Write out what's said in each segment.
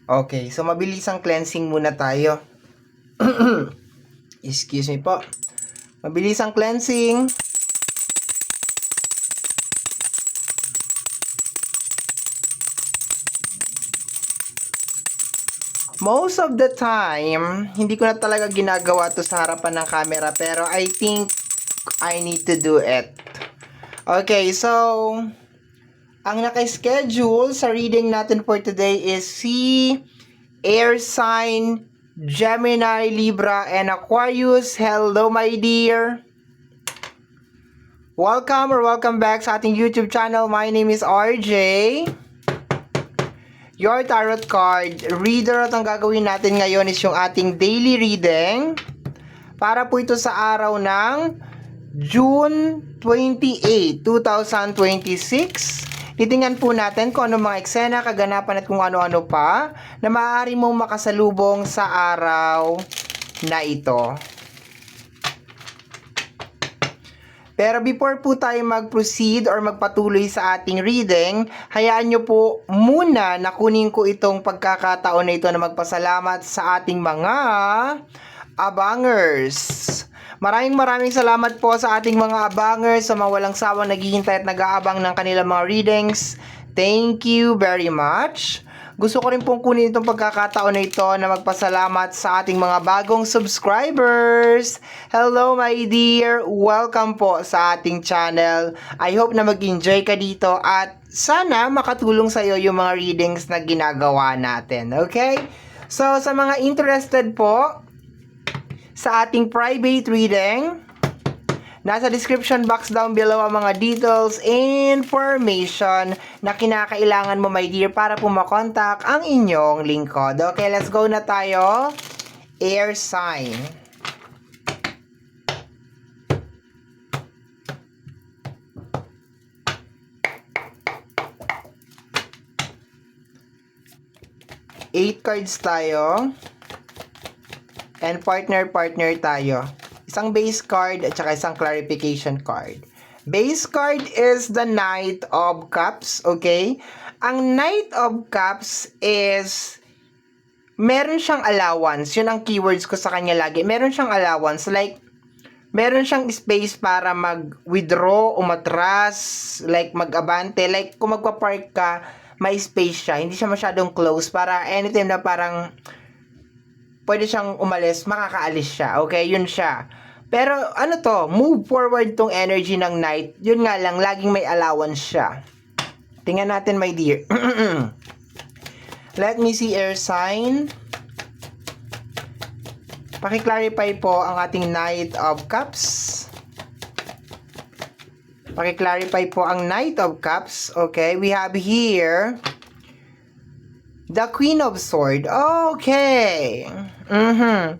Okay, so mabilisang cleansing muna tayo. Excuse me po. Mabilisang cleansing. Most of the time, hindi ko na talaga ginagawa to sa harapan ng camera, pero I think I need to do it. Okay, so ang naka-schedule sa reading natin for today is si Air Sign, Gemini, Libra, and Aquarius. Hello, my dear. Welcome or welcome back sa ating YouTube channel. My name is RJ, your tarot card reader, at ang gagawin natin ngayon is yung ating daily reading para po ito sa araw ng June 28, 2026. Titingnan po natin kung ano mga eksena, kaganapan at kung ano-ano pa na maaari mong makasalubong sa araw na ito. Pero before po tayo mag-proceed or magpatuloy sa ating reading, hayaan nyo po muna na kunin ko itong pagkakataon na ito na magpasalamat sa ating mga abangers. Maraming salamat po sa ating mga abangers, sa mga walang sawang naghihintay at nag-aabang ng kanilang mga readings. Thank you very much. Gusto ko rin pong kunin itong pagkakataon na ito na magpasalamat sa ating mga bagong subscribers. Hello my dear! Welcome po sa ating channel. I hope na mag-enjoy ka dito at sana makatulong sa iyo yung mga readings na ginagawa natin. Okay? So sa mga interested po sa ating private reading, nasa description box down below ang mga details, information na kinakailangan mo, my dear, para po makontak ang inyong lingkod. Okay, let's go na tayo. Air sign. Eight cards tayo. And partner tayo. Isang base card at saka isang clarification card. Base card is the Knight of Cups, okay? Ang Knight of Cups is meron siyang allowance. Yun ang keywords ko sa kanya lagi. Meron siyang allowance, like meron siyang space para mag-withdraw, umatras, like mag-abante, like kung magpa-park ka, may space siya. Hindi siya masyadong close para anytime na parang pwede siyang umalis, makakaalis siya. Okay, yun siya. Pero ano to, move forward tong energy ng Knight. Yun nga lang, laging may allowance siya. Tingnan natin, my dear. Let me see, air sign. Paki-clarify po ang ating Knight of Cups. Paki-clarify po ang Knight of Cups. Okay, we have here the Queen of Swords. Okay. Ang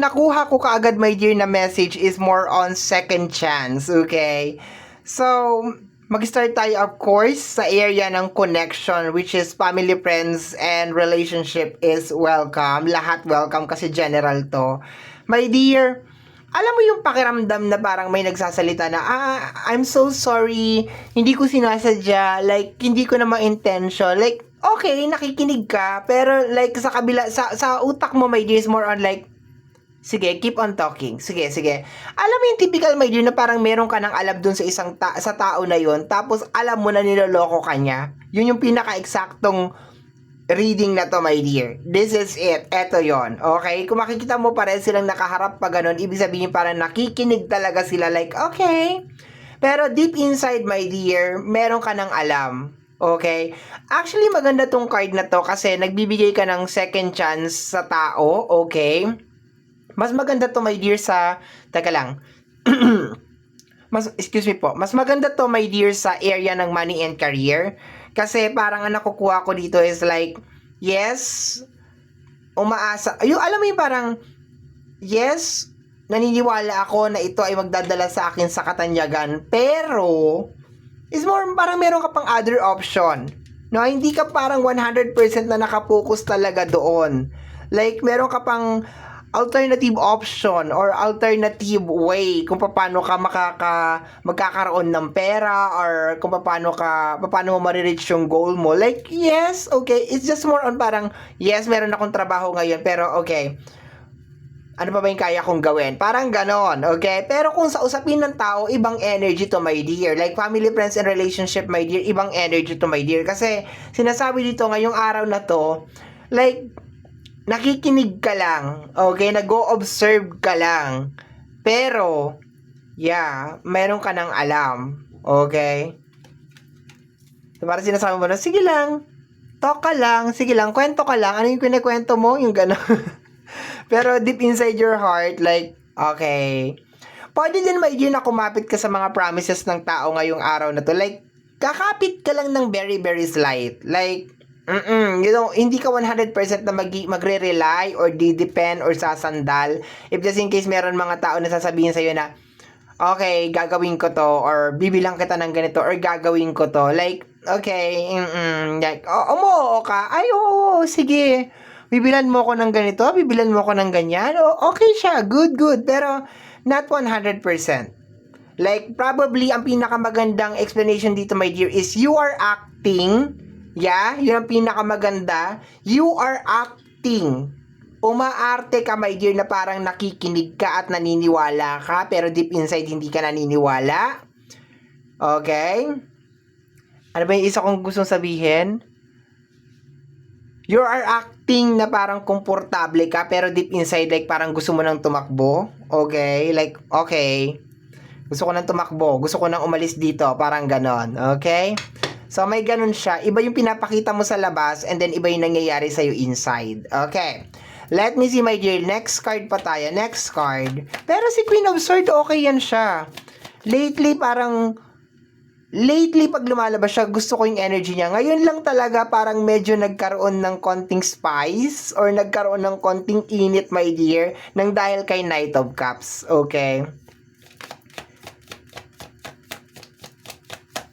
nakuha ko kaagad, my dear, na message is more on second chance. Okay? So, mag-start tayo, of course, sa area ng connection, which is family, friends, and relationship is welcome. Lahat welcome kasi general to. My dear, alam mo yung pakiramdam na parang may nagsasalita na, I'm so sorry, hindi ko sinasadya, like, hindi ko naman intention, like, okay, nakikinig ka, pero like sa kabila, sa utak mo, my dear, is more on like, sige, keep on talking. Sige. Alam mo yung typical, my dear, na parang meron ka ng alam dun sa isang sa tao na yon, tapos alam mo na niloloko ka niya. Yun yung pinaka-eksaktong reading na to, my dear. This is it. Eto yon. Okay? Kung makikita mo pa rin silang nakaharap pa ganun, ibig sabihin parang nakikinig talaga sila, like, okay. Pero deep inside, my dear, meron ka ng alam. Okay? Actually, maganda tong card na to kasi nagbibigay ka ng second chance sa tao. Okay? Mas maganda to, my dear, sa... Teka lang. Excuse me po. Mas maganda to, my dear, sa area ng money and career. Kasi parang ang nakukuha ko dito is like, yes, umaasa. Yung, alam mo yung parang, yes, naniniwala ako na ito ay magdadala sa akin sa katanyagan. Pero, is more parang meron ka pang other option. No, hindi ka parang 100% na nakapokus talaga doon. Like meron ka pang alternative option or alternative way kung paano ka magkakaroon ng pera or kung paano mo ma-reach yung goal mo. Like, yes, okay, it's just more on parang, yes, meron akong trabaho ngayon, pero okay, ano pa ba yung kaya kong gawin? Parang ganon, okay? Pero kung sa usapin ng tao, ibang energy to, my dear. Like, family, friends, and relationship, my dear, ibang energy to, my dear. Kasi, sinasabi dito, ngayong araw na to, like, nakikinig ka lang, okay? Nag-o-observe ka lang. Pero, yeah, meron ka nang alam, okay? So, parang sinasabi mo na, sige lang, talk ka lang, sige lang, kwento ka lang. Ano yung kinikwento mo? Yung gano'n. Pero deep inside your heart, like, okay. Pwede din, my dear, na kumapit ka sa mga promises ng tao ngayong araw na to. Like, kakapit ka lang ng very, very slight. Like, you know, hindi ka 100% na magre-rely or depend or sasandal. If just in case meron mga tao na sasabihin sa'yo na, okay, gagawin ko to, or bibilang kita ng ganito, or gagawin ko to. Like, okay, like, umuo ka, ay, oo, sige, bibilan mo ko ng ganito, bibilan mo ko ng ganyan, okay siya, good, pero not 100%. Like, probably, ang pinakamagandang explanation dito, my dear, is you are acting. Yeah, yun ang pinakamaganda. You are acting. Umaarte ka, my dear, na parang nakikinig ka at naniniwala ka, pero deep inside hindi ka naniniwala. Okay? Ano ba yung isa kong gustong sabihin? You are acting na parang komportable ka, pero deep inside, like, parang gusto mo nang tumakbo. Okay? Like, okay. Gusto ko nang tumakbo. Gusto ko nang umalis dito. Parang ganon. Okay? So, may ganun siya. Iba yung pinapakita mo sa labas and then iba yung nangyayari sa'yo inside. Okay. Let me see, my dear. Next card pa tayo. Next card. Pero si Queen of Swords, okay yan siya. Lately, pag lumalabas siya, gusto ko yung energy niya. Ngayon lang talaga, parang medyo nagkaroon ng konting spice or nagkaroon ng konting init, my dear, nang dahil kay Knight of Cups. Okay.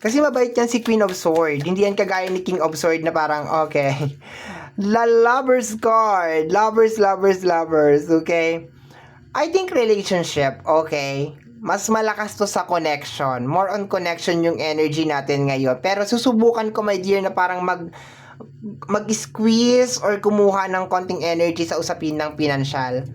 Kasi mabait yan si Queen of Swords. Hindi yan kagaya ni King of Swords na parang, okay. Lovers card. Lovers. Okay. I think relationship, okay. Mas malakas to sa connection. More on connection yung energy natin ngayon. Pero susubukan ko, my dear, na parang mag-squeeze or kumuha ng konting energy sa usapin ng pinansyal.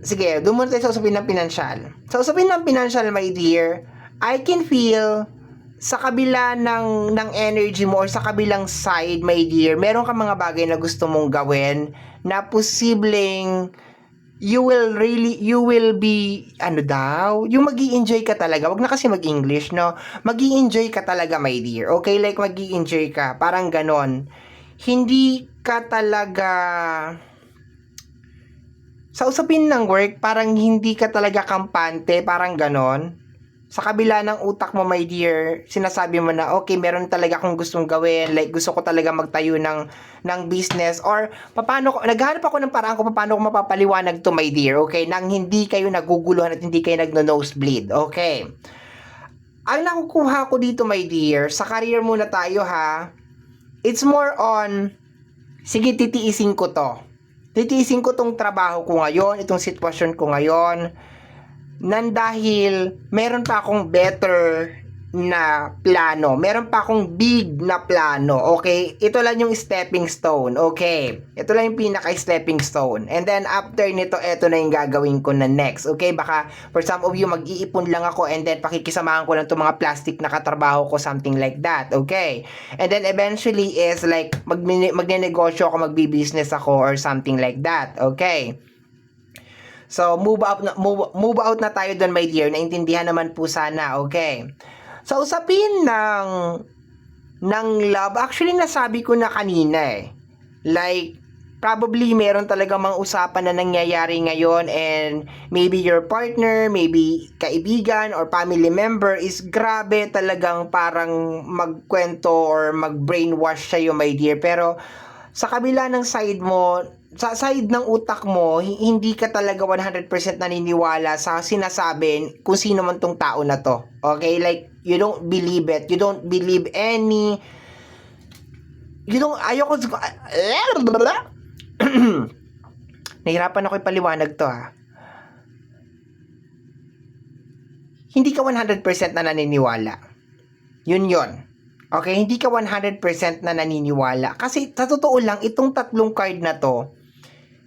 Sige, doon muna tayo sa usapin ng pinansyal. Sa usapin ng pinansyal, my dear, I can feel sa kabila ng energy mo or sa kabilang side, my dear, meron ka mga bagay na gusto mong gawin na posibleng you will be, yung magi-enjoy ka talaga. Wag na kasi mag-English, no? Magi-enjoy ka talaga, my dear. Okay? Like, magi-enjoy ka. Parang ganon. Hindi ka talaga sa usapin ng work, parang hindi ka talaga kampante, parang ganon. Sa kabila ng utak mo, my dear, sinasabi mo na, okay, meron talaga akong gustong gawin, like, gusto ko talaga magtayo ng business, or, naghahanap ako ng paraan kung paano ko mapapaliwanag to, my dear, okay, nang hindi kayo naguguluhan at hindi kayo nagno-nosebleed, okay. Ang nakukuha ko dito, my dear, sa career muna tayo, ha, it's more on, sige, titiisin ko to. Titiisin ko tong trabaho ko ngayon, itong sitwasyon ko ngayon, nan dahil meron pa akong better na plano, meron pa akong big na plano, okay? Ito lang yung stepping stone, okay? Ito lang yung pinaka-stepping stone. And then after nito, ito na yung gagawin ko na next, okay? Baka for some of you, mag-iipon lang ako and then pakikisamahan ko lang itong mga plastic na katrabaho ko, something like that, okay? And then eventually is like, magne-negosyo ako, magbi-business ako or something like that, okay? So, move out na tayo doon, my dear. Naintindihan naman po sana, okay? So, usapin ng love, actually, nasabi ko na kanina eh. Like, probably meron talagang mga usapan na nangyayari ngayon and maybe your partner, maybe kaibigan or family member is grabe talagang parang magkwento or mag-brainwash sa'yo, my dear. Pero, sa kabila ng side mo, sa side ng utak mo, hindi ka talaga 100% naniniwala sa sinasabi kung sino man tong tao na to. Okay? Like, you don't believe it. You don't believe ayoko Nahirapan ako ipaliwanag to ha. Hindi ka 100% na naniniwala. Yun. Okay, hindi ka 100% na naniniwala. Kasi sa totoo lang, itong tatlong card na to,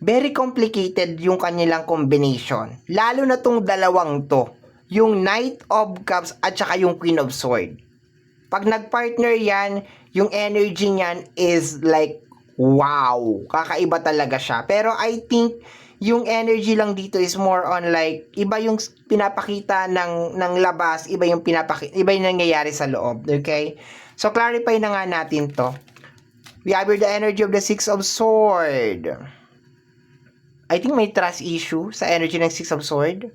very complicated yung kanilang combination. Lalo na tong dalawang to. Yung Knight of Cups at saka yung Queen of Swords. Pag nag-partner yan, yung energy niyan is like, wow, kakaiba talaga siya. Pero I think, yung energy lang dito is more on like, iba yung pinapakita ng labas, iba yung nangyayari sa loob, okay? So, clarify na nga natin to. We have the energy of the Six of Swords. I think may trust issue sa energy ng Six of Swords.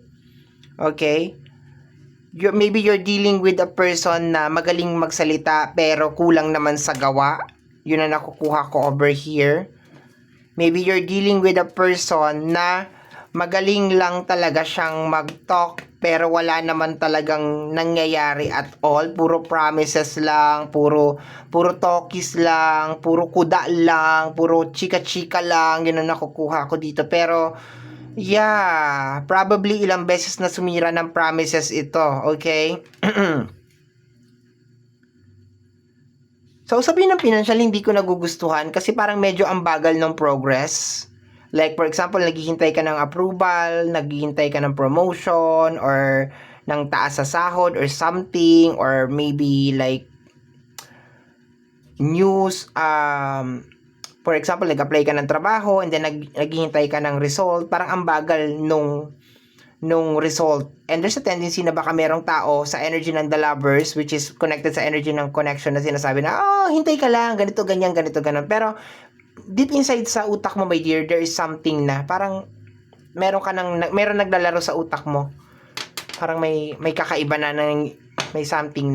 Okay? Maybe you're dealing with a person na magaling magsalita pero kulang naman sa gawa. Yun ang nakukuha ko over here. Maybe you're dealing with a person na magaling lang talaga siyang mag-talk pero wala naman talagang nangyayari at all. Puro promises lang, puro talkies lang, puro kuda lang, puro chika-chika lang. Yun ang nakukuha ko dito. Pero yeah, probably ilang beses na sumira ng promises ito, okay? So, sabihin ng financial, hindi ko nagugustuhan kasi parang medyo ang bagal ng progress. Like, for example, naghihintay ka ng approval, naghihintay ka ng promotion, or ng taas sa sahod, or something, or maybe like news, for example, nag-apply ka ng trabaho and then naghihintay ka ng result, parang ang bagal nung result. And there's a tendency na baka merong tao sa energy ng the lovers, which is connected sa energy ng connection na sinasabi na, hintay ka lang, ganito, ganyan, ganito, ganon. Pero, deep inside sa utak mo, my dear, there is something na parang meron naglalaro sa utak mo. Parang may kakaiba na may something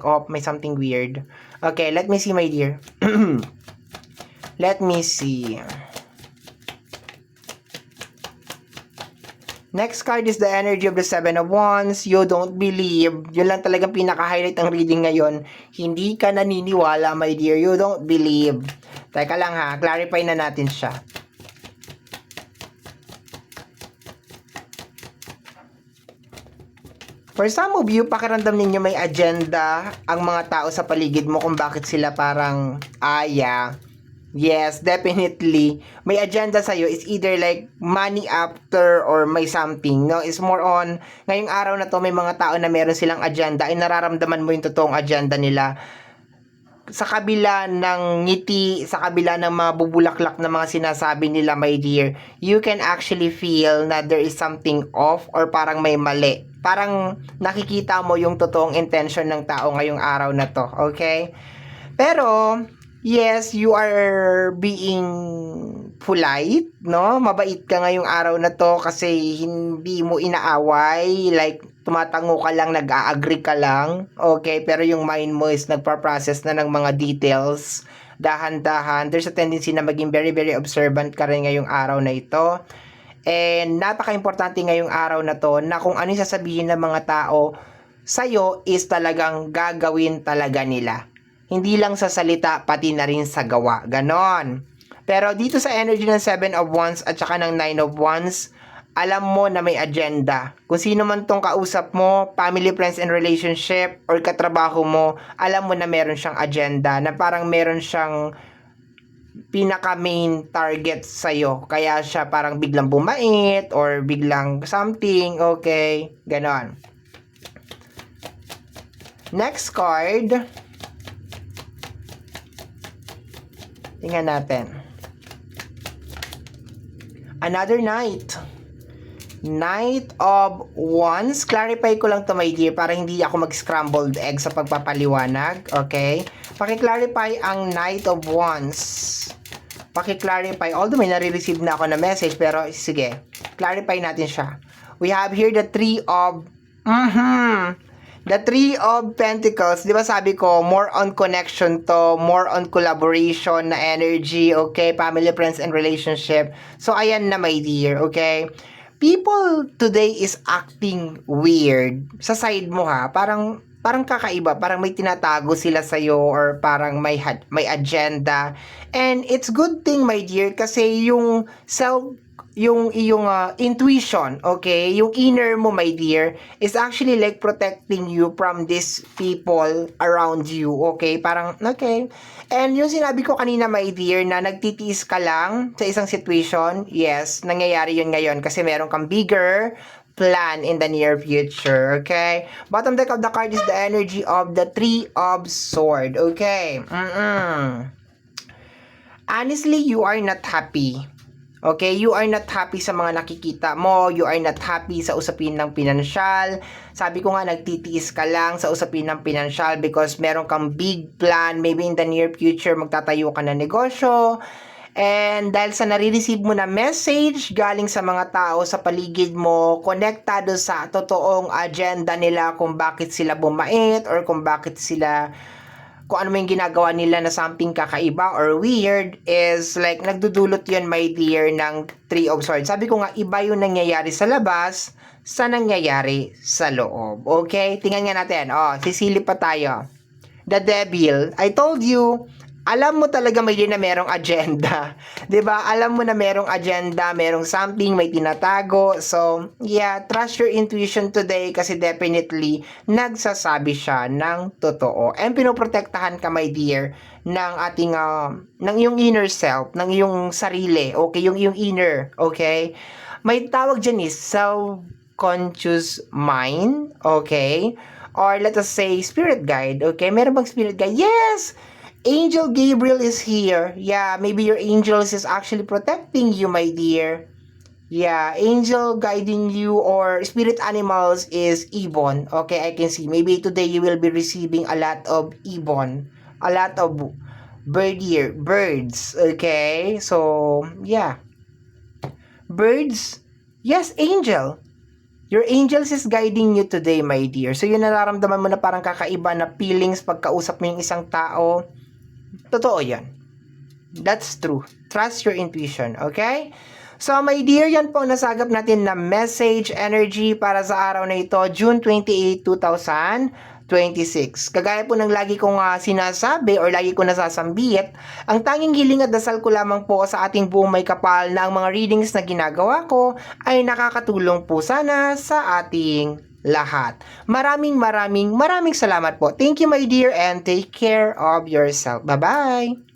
off, may something weird. Okay, let me see, my dear. Let me see. Next card is the energy of the Seven of Wands. You don't believe. Yun lang talagang pinaka-highlight ang reading ngayon. Hindi ka naniniwala, my dear. You don't believe. Teka lang ha, clarify na natin siya. For some of you, pakiramdam ninyo may agenda ang mga tao sa paligid mo kung bakit sila parang, yes, definitely. May agenda sa'yo is either like money after or may something, no? It's more on, ngayong araw na to, may mga tao na meron silang agenda ay nararamdaman mo yung totoong agenda nila. Sa kabila ng ngiti, sa kabila ng mga bubulaklak na mga sinasabi nila, my dear, you can actually feel na there is something off or parang may mali. Parang nakikita mo yung totoong intention ng tao ngayong araw na to, okay? Pero, yes, you are being polite, no? Mabait ka ngayong araw na to kasi hindi mo inaaway, like tumatango ka lang, nag-a-agree ka lang, okay? Pero yung mind mo is nagpa-process na ng mga details, dahan-dahan. There's a tendency na maging very, very observant ka rin ngayong araw na ito. And napaka-importante ngayong araw na to na kung ano yung sasabihin ng mga tao sa'yo is talagang gagawin talaga nila. Hindi lang sa salita, pati na rin sa gawa. Ganon. Pero dito sa energy ng Seven of Wands at saka ng Nine of Wands, alam mo na may agenda. Kung sino man tong kausap mo, family, friends, and relationship, or katrabaho mo, alam mo na meron siyang agenda, na parang meron siyang pinaka-main target sa'yo. Kaya siya parang biglang bumait, or biglang something, okay? Ganon. Next card. Tingnan natin. Another Knight. Knight of Wands. Clarify ko lang to, my dear, para hindi ako mag-scrambled egg sa pagpapaliwanag. Okay? Paki-clarify ang Knight of Wands. Paki-clarify. Although may nare-receive na ako na message, pero sige. Clarify natin siya. We have here the Three of... The Three of Pentacles, di ba sabi ko, more on connection to, more on collaboration na energy, okay? Family, friends, and relationship. So, ayan na, my dear, okay? People today is acting weird. Sa side mo ha, parang kakaiba, parang may tinatago sila sa'yo or parang may agenda. And it's good thing, my dear, kasi yung yung iyong intuition, okay? Yung inner mo, my dear, is actually like protecting you from these people around you, okay? Parang, okay. And yung sinabi ko kanina, my dear, na nagtitiis ka lang sa isang situation, yes, nangyayari yun ngayon kasi meron kang bigger plan in the near future, okay? Bottom deck of the card is the energy of the Three of Swords, okay? Honestly, you are not happy. Okay, you are not happy sa mga nakikita mo, you are not happy sa usapin ng pinansyal. Sabi ko nga, nagtitiis ka lang sa usapin ng pinansyal because meron kang big plan, maybe in the near future magtatayo ka ng negosyo. And dahil sa nare-receive mo na message galing sa mga tao sa paligid mo, konektado sa totoong agenda nila kung bakit sila bumait or kung bakit sila kung ano yung ginagawa nila na something kakaiba or weird is like nagdudulot yun, my dear, ng Three of Swords. Sabi ko nga, iba yung nangyayari sa labas sa nangyayari sa loob. Okay? Tingnan nga natin. Sisilip pa tayo. The Devil. I told you, alam mo talaga may na merong agenda. 'Di ba? Alam mo na merong agenda, merong something, may tinatago. So, yeah, trust your intuition today kasi definitely nagsasabi siya ng totoo. And pinoprotektahan ka, my dear, ng ating ng iyong inner self, ng iyong sarili. Okay, yung inner, okay? May tawag diyan is self-conscious mind, okay? Or let us say spirit guide, okay? Meron bang spirit guide? Yes! Angel Gabriel is here. Yeah, maybe your angels is actually protecting you, my dear. Yeah, angel guiding you or spirit animals is ibon. Okay, I can see. Maybe today you will be receiving a lot of ibon. A lot of birds. Okay, so, yeah. Birds. Yes, angel. Your angels is guiding you today, my dear. So, yun nararamdaman mo na parang kakaiba na feelings pagkausap mo yung isang tao. Totoo yan. That's true. Trust your intuition, okay? So, my dear, yan po ang nasagap natin na message energy para sa araw na ito, June 28, 2026. Kagaya po ng lagi kong sinasabi or lagi ko nasasambit, ang tanging hiling at dasal ko lamang po sa ating buong may kapal na ang mga readings na ginagawa ko ay nakakatulong po sana sa ating lahat. Maraming salamat po. Thank you, my dear, and take care of yourself. Bye-bye!